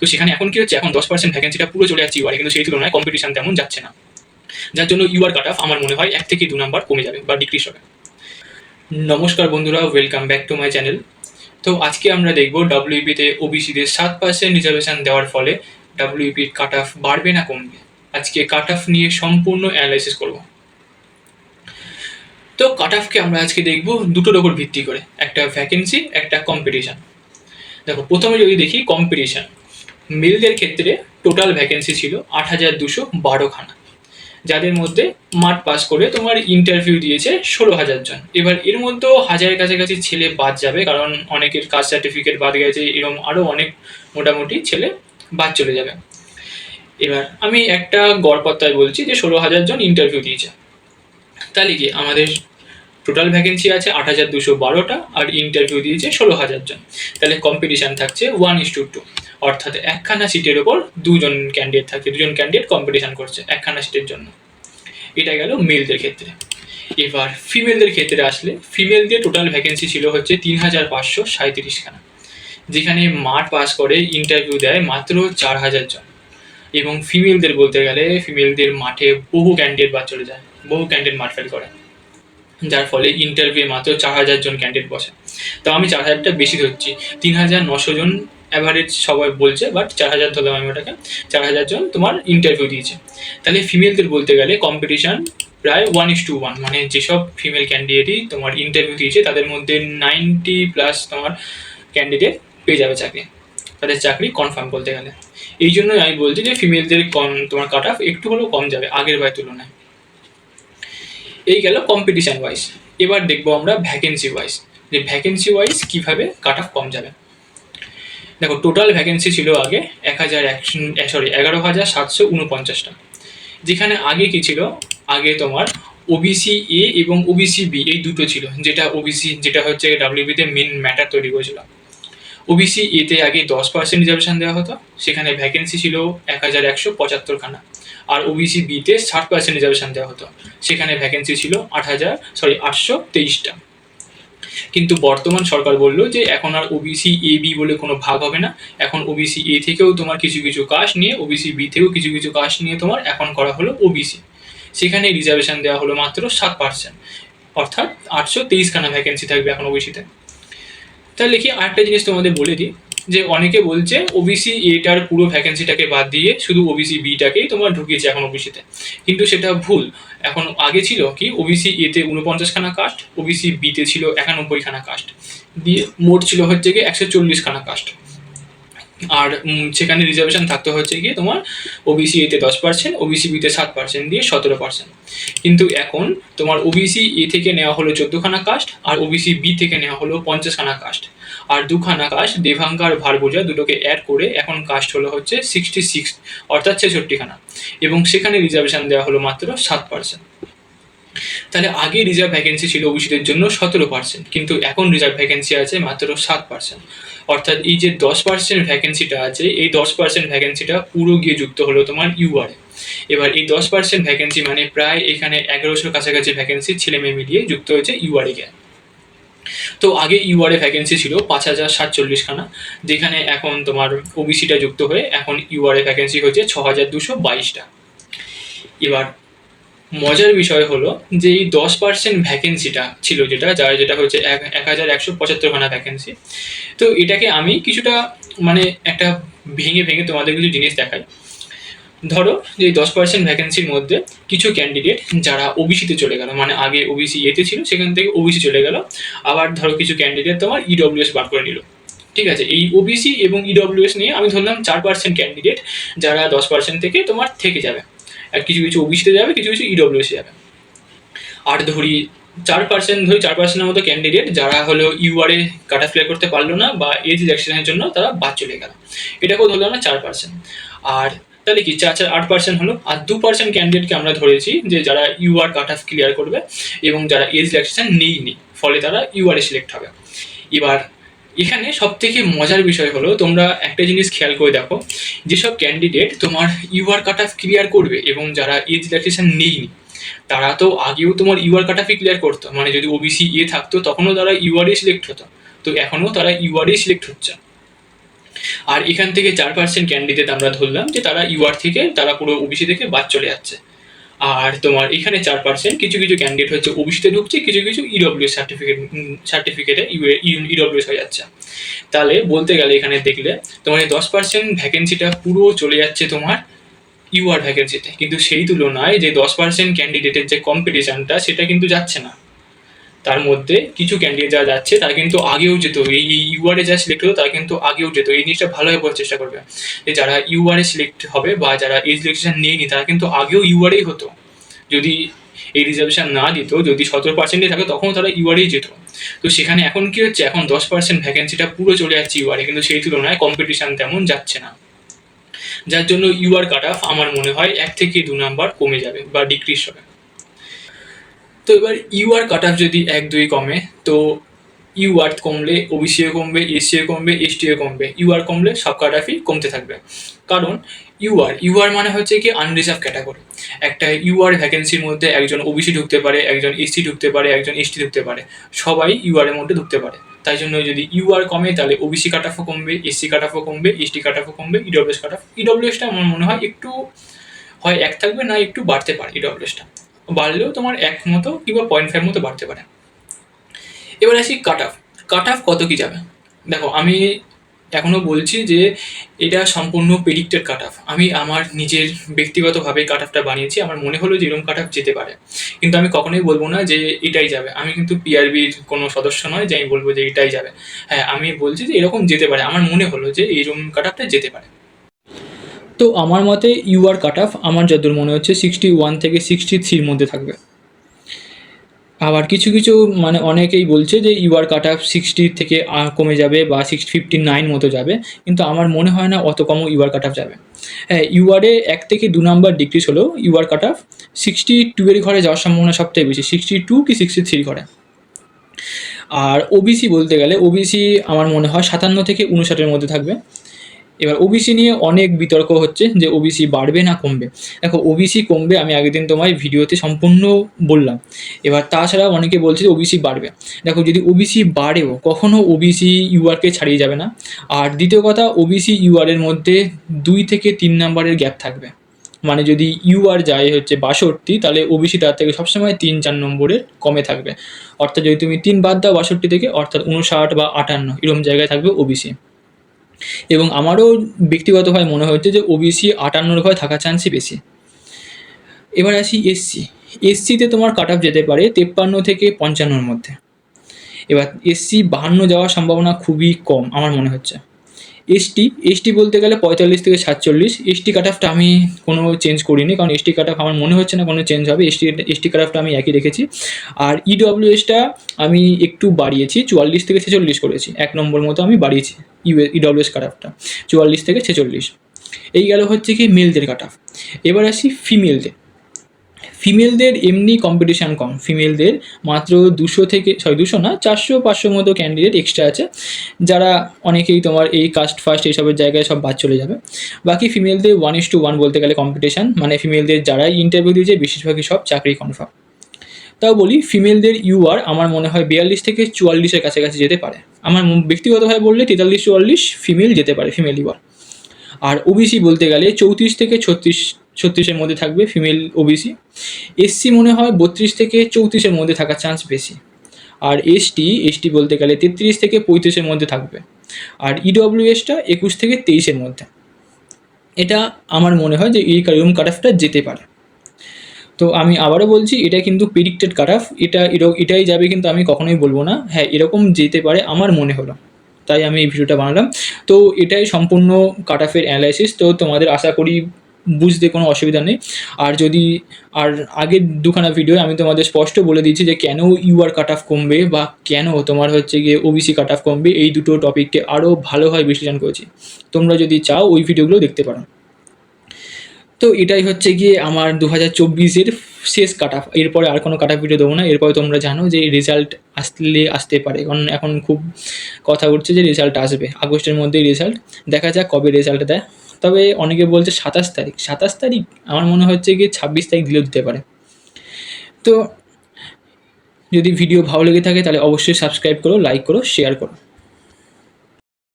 তো সেখানে এখন কি হচ্ছে, এখন 10% ভ্যাকেন্সিটা পুরো চলে যাচ্ছে ইউআরে, কিন্তু সেই তুলনায় কম্পিটিশন তেমন যাচ্ছে না, যার জন্য ইউআর কাট অফ আমার মনে হয় 1 থেকে 2 নাম্বার কমে যাবে বা ডিক্রিজ হবে। নমস্কার বন্ধুরা, welcome back to my channel. তো আজকে আমরা দেখব ডাব্লিউপিতে ওবিসিদের 7% রিজার্ভেশন দেওয়ার ফলে ডাব্লিউপির কাট অফ বাড়বে না কমবে। আজকে কাট অফ নিয়ে সম্পূর্ণ অ্যানালাইসিস করব। তো কাট অফকে আমরা আজকে দেখব দুটোর ওপর ভিত্তি করে, একটা ভ্যাকেন্সি, একটা কম্পিটিশন। দেখো, প্রথমে যদি দেখি কম্পিটিশন, মেলদের ক্ষেত্রে টোটাল ভ্যাকেন্সি ছিল 8,212 খানা, যাদের মধ্যে মাঠ পাস করে তোমার ইন্টারভিউ দিয়েছে 16,000 জন। এবার এর মধ্যেও হাজারের কাছাকাছি ছেলে বাদ যাবে, কারণ অনেকের কাস্ট সার্টিফিকেট বাদ গেছে, এরকম আরও অনেক মোটামুটি ছেলে বাদ চলে যাবে। এবার আমি একটা গড়পত্তায় বলছি যে 16,000 জন ইন্টারভিউ দিয়েছে, তাহলে কি আমাদের টোটাল ভ্যাকেন্সি আছে 8,212টা আর ইন্টারভিউ দিয়েছে 16,000 জন, তাহলে কম্পিটিশন থাকছে 1:2, অর্থাৎ একখানা সিটের ওপর দুজন ক্যান্ডিডেট থাকছে, দুজন ক্যান্ডিডেট কম্পিটিশন করছে একখানা সিটের জন্য। এটা গেল মেলদের ক্ষেত্রে। এবার ফিমেলদের ক্ষেত্রে আসলে, ফিমেলদের টোটাল ভ্যাকেন্সি ছিল হচ্ছে 3,537 খানা, যেখানে মাঠ পাস করে ইন্টারভিউ দেয় মাত্র 4,000 জন। এবং ফিমেলদের বলতে গেলে ফিমেলদের মাঠে বহু ক্যান্ডিডেট বাদ চলে যায়, বহু ক্যান্ডিডেট মাঠ ফেল করে, যার ফলে ইন্টারভিউ মাত্র 4,000 জন ক্যান্ডিডেট বসে। তো আমি 4,000টা বেশি ধরছি, 3,900 জন অ্যাভারেজ সবাই বলছে, বাট 4,000 ধরলাম আমি ওটাকে। 4,000 জন তোমার ইন্টারভিউ দিয়েছে, তাহলে ফিমেলদের বলতে গেলে কম্পিটিশন প্রায় 1:1, মানে যেসব ফিমেল ক্যান্ডিডেটই তোমার ইন্টারভিউ দিয়েছে তাদের মধ্যে 90+ তোমার ক্যান্ডিডেট পেয়ে যাবে চাকরি, তাদের চাকরি কনফার্ম বলতে গেলে। এই জন্যই আমি বলছি যে ফিমেলদের তোমার কাট অফ একটু হলেও কম যাবে আগের বার তুলনায়। এই গেল কম্পিটিশন ওয়াইজ। এবার দেখবো আমরা ভ্যাকেন্সি ওয়াইজ, যে ভ্যাকেন্সি ওয়াইজ কীভাবে কাট অফ কম যাবে। দেখো, টোটাল ভ্যাকেন্সি ছিল আগে 11,749টা, যেখানে আগে কি ছিল, আগে তোমার ওবিসি এ এবং ওবিসি বি এই দুটো ছিল, যেটা ওবিসি যেটা হচ্ছে ডাব্লিউবিতে মেন ম্যাটার তৈরি করেছিল। ওবিসি এতে আগে 10% রিজার্ভেশন দেওয়া হতো, সেখানে ভ্যাকেন্সি ছিল 1,175 খানা, আর ওবিসি বিতে 60% রিজার্ভেশন দেওয়া হতো, সেখানে ভ্যাকেন্সি ছিল 823টা। কিন্তু বর্তমান সরকার বললো যে এখন আর ওবিসি এ বি বলে কোনো ভাগ হবে না, এখন ওবিসি এ থেকেও তোমার কিছু কিছু কাস্ট নিয়ে, ওবিসি বি থেকেও কিছু কিছু কাস্ট নিয়ে তোমার এখন করা হলো ওবিসি, সেখানে রিজার্ভেশন দেওয়া হলো মাত্র 7%, অর্থাৎ 823 খানা ভ্যাকেন্সি থাকবে এখন ওবিসিতে। তাহলে কি আরেকটা জিনিস তোমাদের বলে দিই, যে অনেকে বলছে ওবিসি এটার পুরো ভ্যাকেন্সিটাকে বাদ দিয়ে শুধু ওবিসি বিটাকেই তোমার ঢুকিয়েছে এখন ওবিসিতে, কিন্তু সেটা ভুল। এখন আগে ছিল কি, ওবিসি এতে 49 খানা কাস্ট, ওবিসি বিতে ছিল 91 খানা কাস্ট, দিয়ে মোট ছিল হচ্ছে গিয়ে 140 খানা কাস্ট, আর সেখানে রিজার্ভেশন থাকতে হচ্ছে গিয়ে তোমার ওবিসি এতে 10%, ওবিসি বিতে 7% দিয়ে 17%। কিন্তু এখন তোমার ওবিসি এ থেকে নেওয়া হলো 14 খানা কাস্ট, আর ওবিসি বি থেকে নেওয়া হলো 50 খানা কাস্ট, আর 2 খানা কাস্ট দেভাঙ্কার ভারভুজা দুটোকে অ্যাড করে এখন কাস্ট হলো হচ্ছে 66, অর্থাৎ 66 খানা, এবং সেখানে রিজার্ভেশন দেওয়া হলো মাত্র 7%। তাহলে আগে রিজার্ভ ভ্যাকেন্সি ছিল ওবিসিদের জন্য 17%, কিন্তু এখন রিজার্ভ ভ্যাকেন্সি আছে মাত্র 7%, অর্থাৎ এই যে 10% ভ্যাকেন্সিটা আছে, এই 10% ভ্যাকেন্সিটা পুরো গিয়ে যুক্ত হলো তোমার ইউআরে। এবার এই 10% ভ্যাকেন্সি মানে প্রায় এখানে 1100 কাছাকাছি ভ্যাকেন্সি ছেলে মেয়ে মিলিয়ে যুক্ত হয়েছে ইউআরে কে। তো আগে ইউআরে ভ্যাকেন্সি ছিল 5,047 খানা, যেখানে এখন তোমার ওবিসিটা যুক্ত হয়ে এখন ইউআরে ভ্যাকেন্সি হচ্ছে 6,222টা। এবার মজার বিষয় হলো যে এই 10% ভ্যাকেন্সিটা ছিল যেটা হচ্ছে 1,175 খানা ভ্যাকেন্সি। তো এটাকে আমি কিছুটা মানে একটা ভেঙে ভেঙে তোমাদের কিছু জিনিস দেখাই। ধরো যে এই 10% ভ্যাকেন্সির মধ্যে কিছু ক্যান্ডিডেট যারা ওবিসিতে চলে গেল, মানে আগে ওবিসি এতে ছিল সেখান থেকে ওবিসি চলে গেল, আবার ধরো কিছু ক্যান্ডিডেট তোমার ইডব্লিউএস বার করে নিল। ঠিক আছে, এই ওবিসি এবং ইডব্লিউএস নিয়ে আমি ধরলাম 4% ক্যান্ডিডেট যারা 10% থেকে তোমার থেকে যাবে, আর কিছু কিছু ওবিসিতে যাবে, কিছু কিছু ইডব্লিউএসে যাবে। আর ধরি 4%, মতো ক্যান্ডিডেট যারা হলো ইউআরএ কাটা ক্লিয়ার করতে পারলো না বা এজ রিজেকশনের জন্য তারা বাদ চলে গেল, এটাকেও ধরলাম না 4%। আর তাহলে কি 8% হলো, আর 2% ক্যান্ডিডেটকে আমরা ধরেছি যে যারা ইউআর কাট অফ ক্লিয়ার করবে এবং যারা এজ রিজেকশন নেইনি, ফলে তারা ইউআরএ সিলেক্ট হবে। এবার এখানে সব থেকে মজার বিষয় হলো, তোমরা একটা জিনিস খেয়াল করে দেখো, যেসব ক্যান্ডিডেট তোমার ইউআর কাট অফ ক্লিয়ার করবে এবং যারা এজ রিল্যাক্সেশন নেইনি, তারা তো আগেও তোমার ইউআর কাট অফই ক্লিয়ার করতো, মানে যদি ওবিসি এ থাকতো তখনও তারা ইউআরএ সিলেক্ট হতো, তো এখনও তারা ইউআরএ সিলেক্ট হচ্ছে। আর এখান থেকে 4% ক্যান্ডিডেট আমরা ধরলাম যে তারা ইউআর থেকে, তারা পুরো ওবিসি থেকে বাদ চলে যাচ্ছে। আর তোমার এখানে 4% কিছু কিছু ক্যান্ডিডেট হচ্ছে ওবিসিতে ঢুকছে, কিছু কিছু ইডব্লিউএস সার্টিফিকেটে ইডব্লিউএস হয়ে যাচ্ছে। তাহলে বলতে গেলে এখানে দেখলে তোমার এই 10% ভ্যাকেন্সিটা পুরো চলে যাচ্ছে তোমার ইউআর ভ্যাকেন্সিতে, কিন্তু সেই তুলনায় যে 10% ক্যান্ডিডেটের যে কম্পিটিশনটা সেটা কিন্তু যাচ্ছে না। তার মধ্যে কিছু ক্যান্ডিডেট যারা যাচ্ছে তারা কিন্তু আগেও যেত, এই ইউআরে যারা সিলেক্ট হতো তারা কিন্তু আগেও যেত। এই জিনিসটা ভালোভাবে বোঝার চেষ্টা করবে যে যারা ইউআরে সিলেক্ট হবে বা যারা এই সিলেকশন নিয়েনি তারা কিন্তু আগেও ইউআরেই হতো। যদি এই রিজার্ভেশন না দিত, যদি 17%-এ থাকে তখন তারা ইউআরেই যেত। তো সেখানে এখন কি হচ্ছে, এখন 10% ভ্যাকেন্সিটা পুরো চলে যাচ্ছে ইউআরে, কিন্তু সেই তুলনায় কম্পিটিশন তেমন যাচ্ছে না, যার জন্য ইউআর কাট অফ আমার মনে হয় 1 থেকে 2 নাম্বার কমে যাবে বা ডিক্রিজ হবে। তো এবার ইউআর কাট অফ যদি 1-2 কমে, তো ইউআর কমলে ওবিসিও কমবে, এসসিও কমবে, এসটিও কমবে। ইউআর কমলে সব কাট অফই কমতে থাকবে। কারণ ইউআর মানে হচ্ছে কি আনরিজার্ভ ক্যাটাগরি। একটা ইউআর ভ্যাকেন্সির মধ্যে একজন ওবিসি ঢুকতে পারে, একজন এসসি ঢুকতে পারে, একজন এসটি ঢুকতে পারে, সবাই ইউআর এর মধ্যে ঢুকতে পারে। তাই জন্য যদি ইউআর কমে তাহলে ওবিসি কাট অফও কমবে, এসসি কাট অফও কমবে, এসটি কাট অফও কমবে, ইডব্লিউএস কাট অফ, ইডব্লিউএসটা আমার মনে হয় একটু হয় 1 থাকবে, না একটু বাড়তে পারে। ইডব্লিউএসটা বাড়লেও তোমার 1 মতো কিংবা 0.5 মতো বাড়তে পারে। এবার আসি কাট অফ কত কি যাবে। দেখো আমি এখনো বলছি যে এটা সম্পূর্ণ প্রেডিক্টেড কাট অফ। আমি আমার নিজের ব্যক্তিগতভাবে কাট অফটা বানিয়েছি, আমার মনে হলো যে এরকম কাট অফ যেতে পারে, কিন্তু আমি কখনোই বলবো না যে এটাই যাবে। আমি কিন্তু পিআরবির কোনো সদস্য নয় যে আমি বলবো যে এটাই যাবে। হ্যাঁ, আমি বলছি যে এরকম যেতে পারে, আমার মনে হলো যে এইরকম কাট অফটা যেতে পারে। তো আমার মতে ইউআর কাট অফ আমার যতদূর মনে হচ্ছে 61 থেকে 63-র মধ্যে থাকবে। আবার কিছু কিছু মানে অনেকেই বলছে যে ইউআর কাট অফ 60 থেকে কমে যাবে বা 59 মতো যাবে, কিন্তু আমার মনে হয় না অত কমও ইউআর কাট অফ যাবে। হ্যাঁ, ইউআরে 1 থেকে 2 নাম্বার ডিক্রিজ হলেও ইউআর কাট অফ 62 এর ঘরে যাওয়ার সম্ভাবনা সবথেকে বেশি, 62 কি 63 ঘরে। আর ওবিসি বলতে গেলে ওবিসি আমার মনে হয় 57 থেকে 59-এর মধ্যে থাকবে। এবার ওবিসি নিয়ে অনেক বিতর্ক হচ্ছে যে ওবিসি বাড়বে না কমবে। দেখো ওবিসি কমবে, আমি আগের দিন তোমায় ভিডিওতে সম্পূর্ণ বললাম। এবার তাছাড়া অনেকে বলছে যে ওবিসি বাড়বে। দেখো যদি ওবিসি বাড়েও কখনও ওবিসি ইউআরকে ছাড়িয়ে যাবে না। আর দ্বিতীয় কথা, ওবিসি ইউআরের মধ্যে 2 থেকে 3 নাম্বারের গ্যাপ থাকবে। মানে যদি ইউআর যায় হচ্ছে 62, তাহলে ওবিসি তার থেকে সবসময় 3-4 নম্বরের কমে থাকবে। অর্থাৎ যদি তুমি 3 বাদ দাও 62 থেকে, অর্থাৎ 59 বা 58 এরকম জায়গায় থাকবে ওবিসি। এবং আমারও ব্যক্তিগতভাবে মনে হচ্ছে যে ওবিসি 58-র ঘরে থাকার চান্সই বেশি। এবার আসি এসসিতে তোমার কাট অফ যেতে পারে 53 থেকে 55-র মধ্যে। এবার এসসি 52 যাওয়ার সম্ভাবনা খুবই কম আমার মনে হচ্ছে। এসটি বলতে গেলে 45 থেকে 47। এসটি কাট অফটা আমি কোনো চেঞ্জ করিনি, কারণ এসটি কাট অফ আমার মনে হচ্ছে না কোনো চেঞ্জ হবে। এসটি কাট অফটা আমি একই রেখেছি। আর ইডব্লিউএসটা আমি একটু বাড়িয়েছি, 44 থেকে 46 করেছি, 1 নম্বর মতো আমি বাড়িয়েছি ইডব্লিউএস কাট অফটা 44 থেকে 46। এই গেল হচ্ছে কি মেলদের কাট অফ। এবার আসি ফিমেলদের এমনি কম্পিটিশান কম। ফিমেলদের মাত্র 200 না 400-500 মতো ক্যান্ডিডেট এক্সট্রা আছে, যারা অনেকেই তোমার এই কাস্ট ফাস্ট এইসবের জায়গায় সব বাদ চলে যাবে। বাকি ফিমেলদের 1:1 বলতে গেলে কম্পিটিশান, মানে ফিমেলদের যারাই ইন্টারভিউ দিয়েছে বেশিরভাগই সব চাকরি কনফার্ম। তাও বলি ফিমেলদের ইউআর আমার মনে হয় 42 থেকে 44-এর কাছাকাছি যেতে পারে। আমার ব্যক্তিগতভাবে বললে 43-44 ফিমেল যেতে পারে, ফিমেল ইউআর। আর ওবিসি বলতে গেলে 34 থেকে 36-এর মধ্যে থাকবে ফিমেল ওবিসি। এসসি মনে হয় 32 থেকে 34-এর মধ্যে থাকার চান্স বেশি। আর এসটি বলতে গেলে 33 থেকে 35-এর মধ্যে থাকবে। আর ইডব্লিউএসটা 21 থেকে 23-এর মধ্যে। এটা আমার মনে হয় যে এই রুম কাট অফটা যেতে পারে। তো আমি আবারও বলছি, এটা কিন্তু প্রেডিক্টেড কাট অফ, এটাই যাবে কিন্তু আমি কখনোই বলবো না হ্যাঁ এরকম যেতে পারে, আমার মনে হলো, তাই আমি এই ভিডিওটা বানালাম। তো এটাই সম্পূর্ণ কাট অফের অ্যানালাইসিস। তো তোমাদের আশা করি বুঝতে কোনো অসুবিধা নেই। আর আগের 2খানা ভিডিও আমি তোমাদের স্পষ্ট বলে দিয়েছি যে কেন ইউআর কাট অফ কমবে বা কেন তোমার হচ্ছে গিয়ে ওবিসি কাট অফ কমবে, এই দুটো টপিককে আরও ভালোভাবে বিশ্লেষণ করেছি। তোমরা যদি চাও ওই ভিডিওগুলো দেখতে পারো। তো এটাই হচ্ছে গিয়ে আমার 2024-এর শেষ কাট অফ। এরপরে আর কোনো কাট অফ ভিডিও দেবো না। এরপরে তোমরা জানো যে রেজাল্ট আসতে পারে, কারণ এখন খুব কথা উঠছে যে রেজাল্ট আসবে আগস্টের মধ্যেই রেজাল্ট। দেখা যাক কবে রেজাল্ট দেয়। তবে অনেকে বলছে 27 তারিখ, আমার মনে হচ্ছে গিয়ে 26 তারিখ দিলেও দিতে পারে। তো যদি ভিডিও ভালো লেগে থাকে তাহলে অবশ্যই সাবস্ক্রাইব করো, লাইক করো, শেয়ার করো।